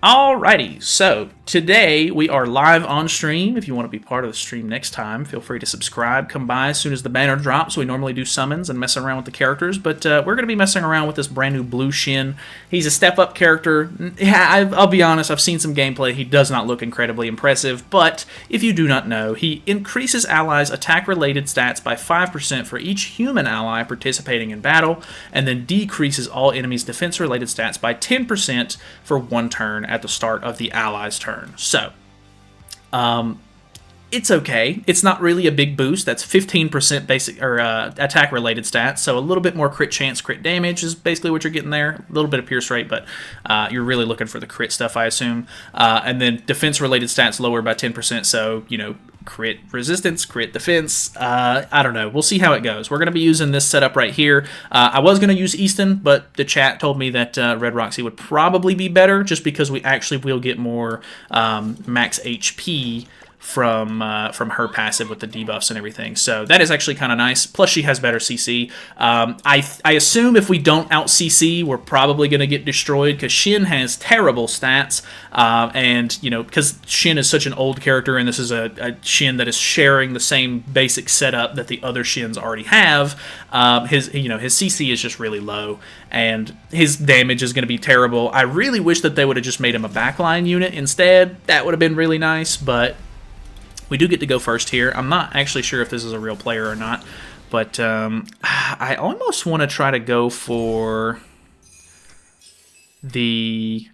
Alrighty, so today we are live on stream. If you want to be part of the stream next time, feel free to subscribe. Come by as soon as the banner drops. We normally do summons and mess around with the characters, but we're going to be messing around with this brand new blue Shin. He's a step-up character. Yeah, I'll be honest, I've seen some gameplay. He does not look incredibly impressive, but if you do not know, he increases allies' attack-related stats by 5% for each human ally participating in battle, and then decreases all enemies' defense-related stats by 10% for one turn at the start of the ally's turn. So, it's okay. It's not really a big boost. That's 15% basic or attack-related stats. So a little bit more crit chance, crit damage is basically what you're getting there. A little bit of pierce rate, but you're really looking for the crit stuff, I assume. And then defense-related stats lower by 10%. So crit resistance, crit defense. I don't know. We'll see how it goes. We're going to be using this setup right here. I was going to use Easton, but the chat told me that Red Roxy would probably be better just because we actually will get more max HP from her passive with the debuffs and everything. So that is actually kind of nice. Plus she has better CC. I assume if we don't out CC, we're probably going to get destroyed because Shin has terrible stats. And, because Shin is such an old character and this is a Shin that is sharing the same basic setup that the other Shins already have, his CC is just really low and his damage is going to be terrible. I really wish that they would have just made him a backline unit instead. That would have been really nice, but we do get to go first here. I'm not actually sure if this is a real player or not, but I almost want to try to go for the...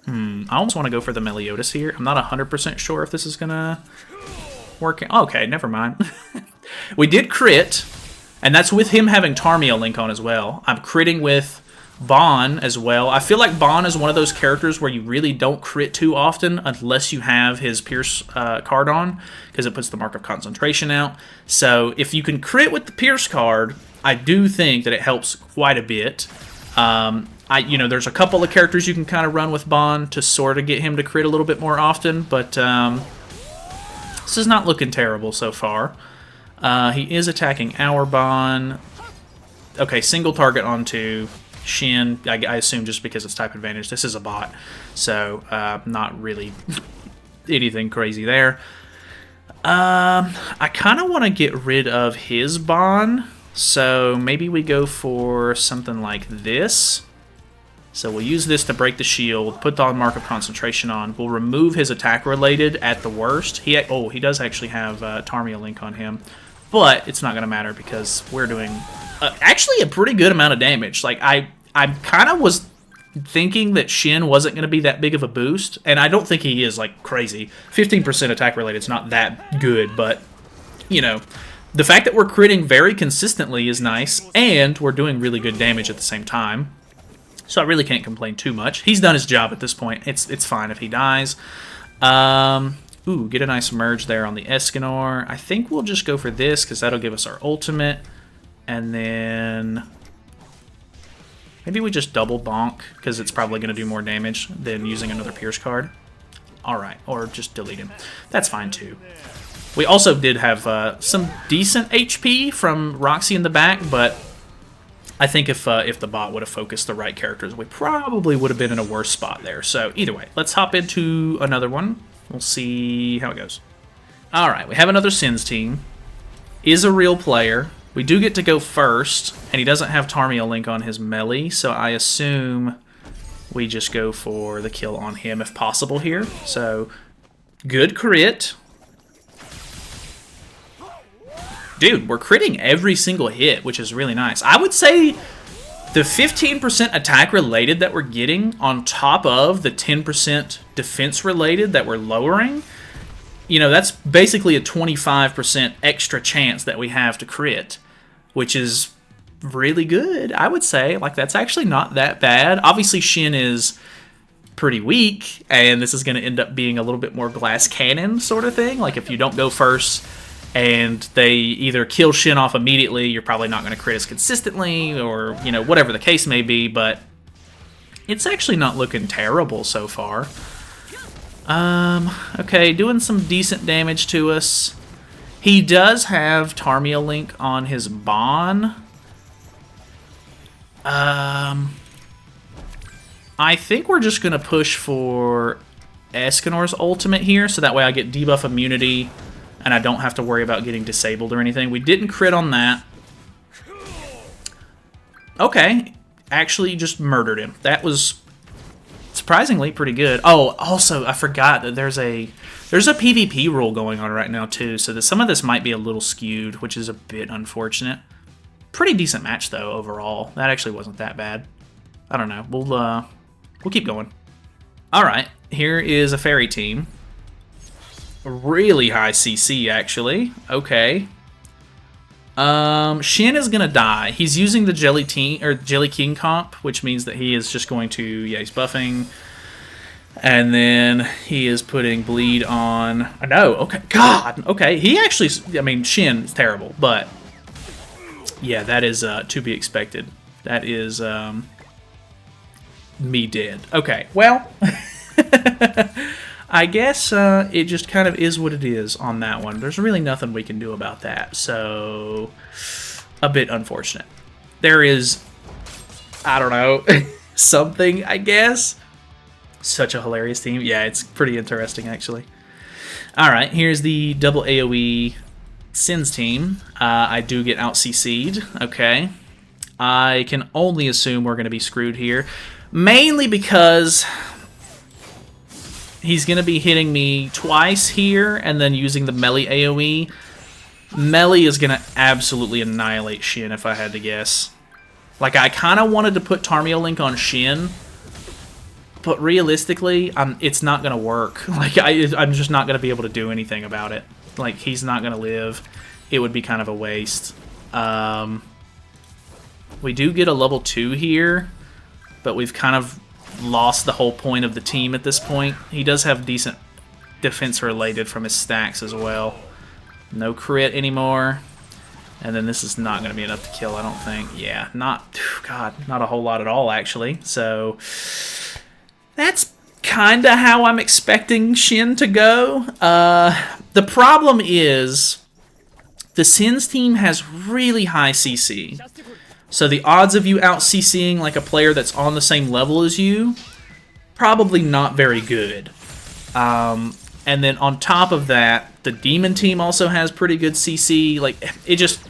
I almost want to go for the Meliodas here. I'm not 100% sure if this is going to work. Okay, never mind. We did crit, and that's with him having Tarmia Link on as well. I'm critting with Bon as well. I feel like Bon is one of those characters where you really don't crit too often unless you have his Pierce card on, because it puts the mark of concentration out. So if you can crit with the Pierce card, I do think that it helps quite a bit. There's a couple of characters you can kind of run with Bon to sort of get him to crit a little bit more often, but this is not looking terrible so far. He is attacking our Bon. Okay, single target onto Shin, I assume just because it's type advantage. This is a bot, so not really anything crazy there. I kind of want to get rid of his Bon, so maybe we go for something like this. So we'll use this to break the shield, put the mark of concentration on. We'll remove his attack related at the worst. He does actually have Tarmia Link on him, but it's not going to matter because we're doing actually a pretty good amount of damage. Like I kind of was thinking that Shin wasn't going to be that big of a boost, and I don't think he is like crazy. 15% attack related is not that good, but the fact that we're critting very consistently is nice, and we're doing really good damage at the same time. So I really can't complain too much. He's done his job at this point. It's fine if he dies. Ooh, get a nice merge there on the Escanor. I think we'll just go for this because that'll give us our ultimate. And then maybe we just double bonk because it's probably going to do more damage than using another Pierce card. Alright, or just delete him. That's fine too. We also did have some decent HP from Roxy in the back, but I think if the bot would have focused the right characters, we probably would have been in a worse spot there. So either way, let's hop into another one. We'll see how it goes. Alright, we have another Sins team. Is a real player. We do get to go first, and he doesn't have Tarmia Link on his melee, so I assume we just go for the kill on him if possible here. So, good crit. Dude, we're critting every single hit, which is really nice. I would say the 15% attack related that we're getting on top of the 10% defense related that we're lowering, that's basically a 25% extra chance that we have to crit, which is really good, I would say. Like, that's actually not that bad. Obviously, Shin is pretty weak, and this is going to end up being a little bit more glass cannon sort of thing. Like, if you don't go first and they either kill Shin off immediately, you're probably not going to crit as consistently, or, whatever the case may be, but it's actually not looking terrible so far. Okay, doing some decent damage to us. He does have Tarmia Link on his Bon. I think we're just going to push for Escanor's ultimate here, so that way I get debuff immunity, and I don't have to worry about getting disabled or anything. We didn't crit on that. Okay, actually just murdered him. That was surprisingly pretty good. Oh, also, I forgot that there's a PvP rule going on right now, too, so that some of this might be a little skewed, which is a bit unfortunate. Pretty decent match, though, overall. That actually wasn't that bad. I don't know. We'll keep going. All right, here is a fairy team. Really high CC, actually. Okay. Shin is gonna die. He's using the Jelly King comp, which means that he is just going to, yeah, he's buffing. And then he is putting bleed on. No, okay. God, okay. He actually, I mean, Shin is terrible, but yeah, that is to be expected. That is me dead. Okay, well, I guess it just kind of is what it is on that one. There's really nothing we can do about that, so a bit unfortunate. There is, I don't know, something, I guess. Such a hilarious team. Yeah, it's pretty interesting, actually. All right, here's the double AoE Sins team. I do get out CC'd. Okay. I can only assume we're going to be screwed here. Mainly because he's going to be hitting me twice here and then using the melee AoE. Melee is going to absolutely annihilate Shin if I had to guess. Like, I kind of wanted to put Tarmio Link on Shin, but realistically, it's not going to work. Like, I'm just not going to be able to do anything about it. Like, he's not going to live. It would be kind of a waste. We do get a level 2 here, but we've kind of lost the whole point of the team at this point. He does have decent defense related from his stacks as well. No crit anymore. And then this is not going to be enough to kill, I don't think. Yeah, not a whole lot at all, actually. So that's kind of how I'm expecting Shin to go. The problem is the Sins team has really high CC. So the odds of you out-CCing like a player that's on the same level as you, probably not very good. And then on top of that, the Demon team also has pretty good CC. Like, it just...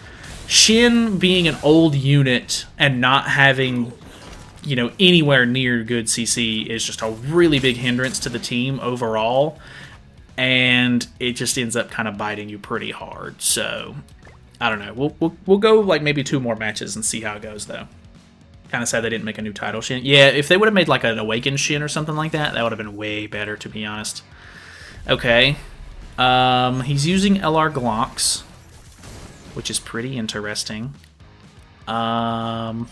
Shin being an old unit and not having, you know, anywhere near good CC is just a really big hindrance to the team overall. And it just ends up kind of biting you pretty hard. So... I don't know. We'll go like maybe 2 more matches and see how it goes, though. Kind of sad they didn't make a new title Shin. Yeah, if they would have made like an Awakened Shin or something like that, that would have been way better, to be honest. Okay. He's using LR Glocks, which is pretty interesting. We're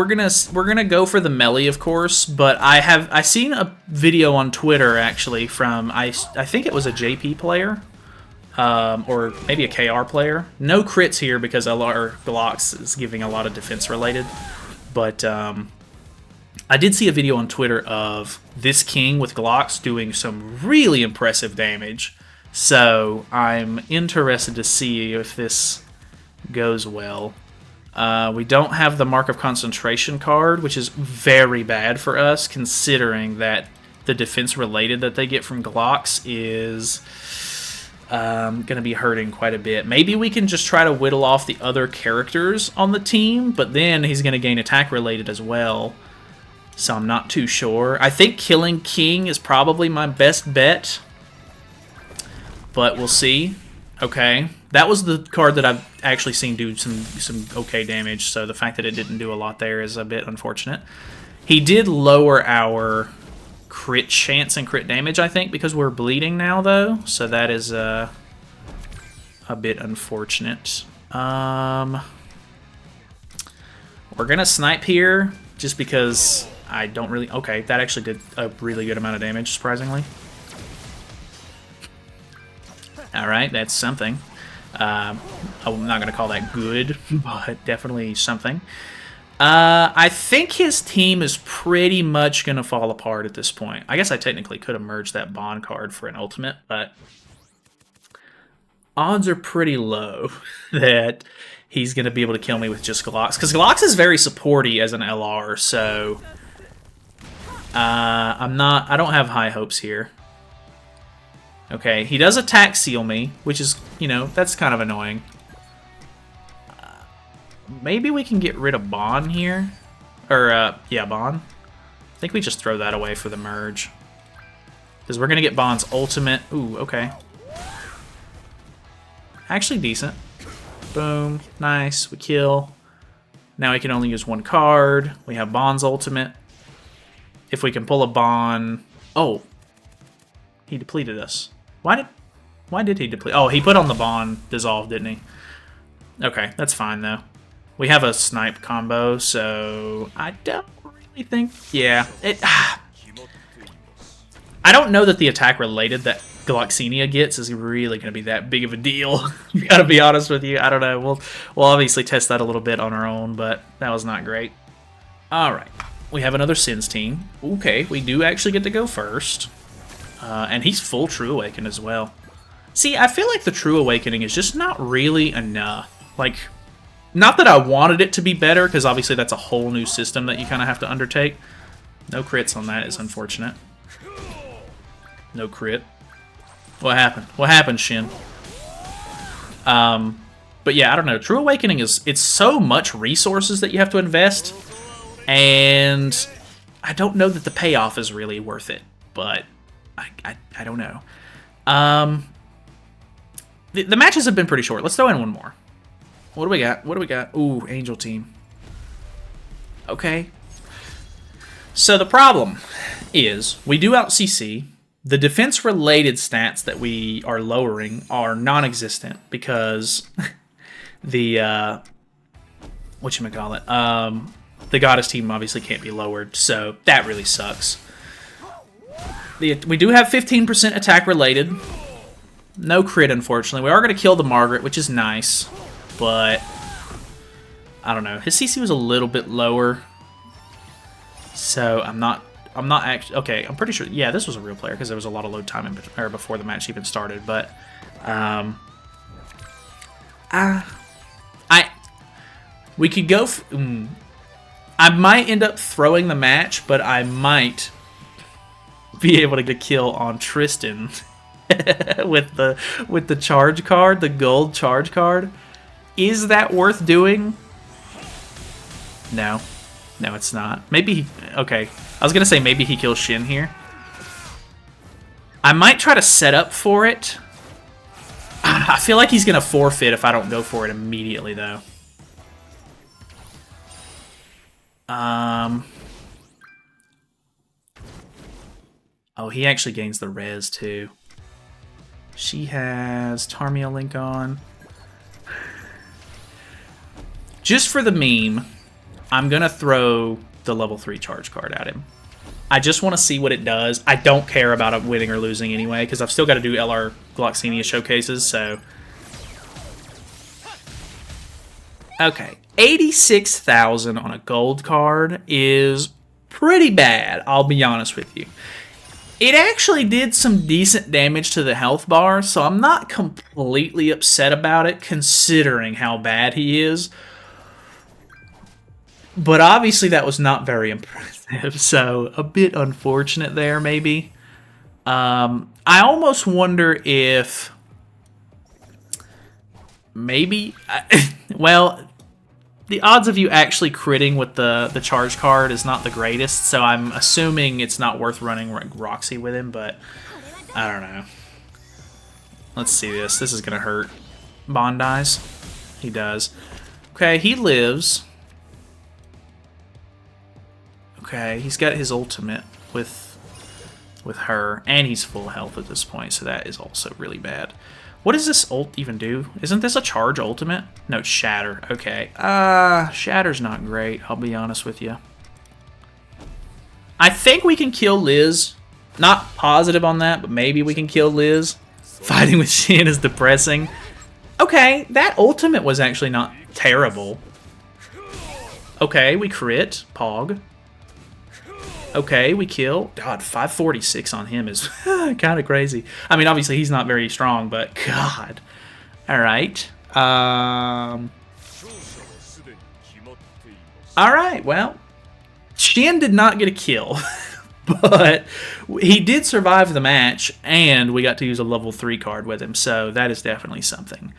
gonna go for the melee, of course, but I seen a video on Twitter actually from I think it was a JP player. Or maybe a KR player. No crits here because LR Glocks is giving a lot of defense related. But I did see a video on Twitter of this king with Glocks doing some really impressive damage. So I'm interested to see if this goes well. We don't have the Mark of Concentration card, which is very bad for us, considering that the defense related that they get from Glocks is... going to be hurting quite a bit. Maybe we can just try to whittle off the other characters on the team, but then he's going to gain attack related as well. So I'm not too sure. I think killing King is probably my best bet, but we'll see. Okay, that was the card that I've actually seen do some okay damage, so the fact that it didn't do a lot there is a bit unfortunate. He did lower our crit chance and crit damage, I think, because we're bleeding now, though. So that is a bit unfortunate. We're gonna snipe here, just because I don't really... Okay, that actually did a really good amount of damage, surprisingly. Alright, that's something. I'm not gonna call that good, but definitely something. I think his team is pretty much going to fall apart at this point. I guess I technically could have merged that Bond card for an ultimate, but odds are pretty low that he's going to be able to kill me with just Glox. Because Glox is very supporty as an LR, so... I don't have high hopes here. Okay, he does attack seal me, which is, you know, that's kind of annoying. Maybe we can get rid of Bon here. Or, yeah, Bon. I think we just throw that away for the merge. Because we're going to get Bon's ultimate. Ooh, okay. Actually decent. Boom. Nice. We kill. Now we can only use one card. We have Bon's ultimate. If we can pull a Bon... Oh. He depleted us. Why did he deplete? Oh, he put on the Bon dissolve, didn't he? Okay, that's fine, though. We have a snipe combo, so... I don't really think... Yeah. I don't know that the attack related that Gloxinia gets is really going to be that big of a deal. Gotta be honest with you. I don't know. We'll obviously test that a little bit on our own, but that was not great. Alright. We have another Sins team. Okay, we do actually get to go first. And he's full True Awaken as well. See, I feel like the True Awakening is just not really enough. Like, not that I wanted it to be better, because obviously that's a whole new system that you kind of have to undertake. No crits on that is unfortunate. No crit. What happened? What happened, Shin? But yeah, I don't know. True Awakening it's so much resources that you have to invest, and I don't know that the payoff is really worth it. But I don't know. The matches have been pretty short. Let's throw in one more. What do we got? What do we got? Ooh, Angel team. Okay. So the problem is we do out CC. The defense-related stats that we are lowering are non-existent because the whatchamacallit, the Goddess team obviously can't be lowered, so that really sucks. We do have 15% attack-related. No crit, unfortunately. We are going to kill the Margaret, which is nice, but I don't know. His CC was a little bit lower, so I'm not actually... Okay, I'm pretty sure... Yeah, this was a real player because there was a lot of load time before the match even started, but... We could go... I might end up throwing the match, but I might be able to get a kill on Tristan with the charge card, the gold charge card. Is that worth doing? No. No, it's not. Maybe he... Okay. I was going to say maybe he kills Shin here. I might try to set up for it. I feel like he's going to forfeit if I don't go for it immediately, though. Oh, he actually gains the res, too. She has Tarmia Link on. Just for the meme, I'm going to throw the level 3 charge card at him. I just want to see what it does. I don't care about it winning or losing anyway, because I've still got to do LR Gloxinia showcases, so... Okay, 86,000 on a gold card is pretty bad, I'll be honest with you. It actually did some decent damage to the health bar, so I'm not completely upset about it, considering how bad he is. But obviously that was not very impressive, so a bit unfortunate there, maybe. I almost wonder if... Maybe... well, the odds of you actually critting with the charge card is not the greatest, so I'm assuming it's not worth running Roxy with him, but I don't know. Let's see this. This is going to hurt. Bond dies. He does. Okay, he lives... Okay, he's got his ultimate with her, and he's full health at this point, so that is also really bad. What does this ult even do? Isn't this a charge ultimate? No, it's Shatter. Okay. Shatter's not great, I'll be honest with you. I think we can kill Liz. Not positive on that, but maybe we can kill Liz. Fighting with Shin is depressing. Okay, that ultimate was actually not terrible. Okay, we crit. Pog. Okay, we kill. God, 546 on him is kind of crazy. I mean, obviously he's not very strong, but God. All right. All right, well, Shin did not get a kill, but he did survive the match, and we got to use a level 3 card with him, so that is definitely something.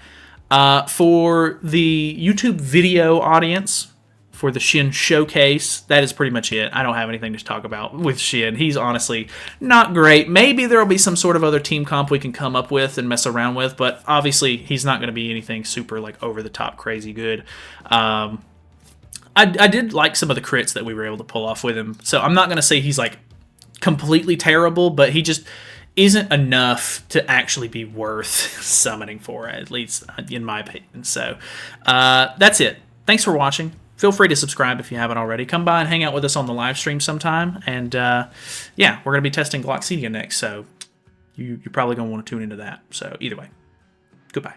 For the YouTube video audience, for the Shin showcase, that is pretty much it. I don't have anything to talk about with Shin. He's honestly not great. Maybe there will be some sort of other team comp we can come up with and mess around with, but obviously he's not going to be anything super like over the top crazy good. I did like some of the crits that we were able to pull off with him, so I'm not going to say he's like completely terrible, but he just isn't enough to actually be worth summoning for, at least in my opinion. So that's it. Thanks for watching. Feel free to subscribe if you haven't already. Come by and hang out with us on the live stream sometime. And yeah, we're going to be testing Gloxidia next, so you're probably going to want to tune into that. So either way, goodbye.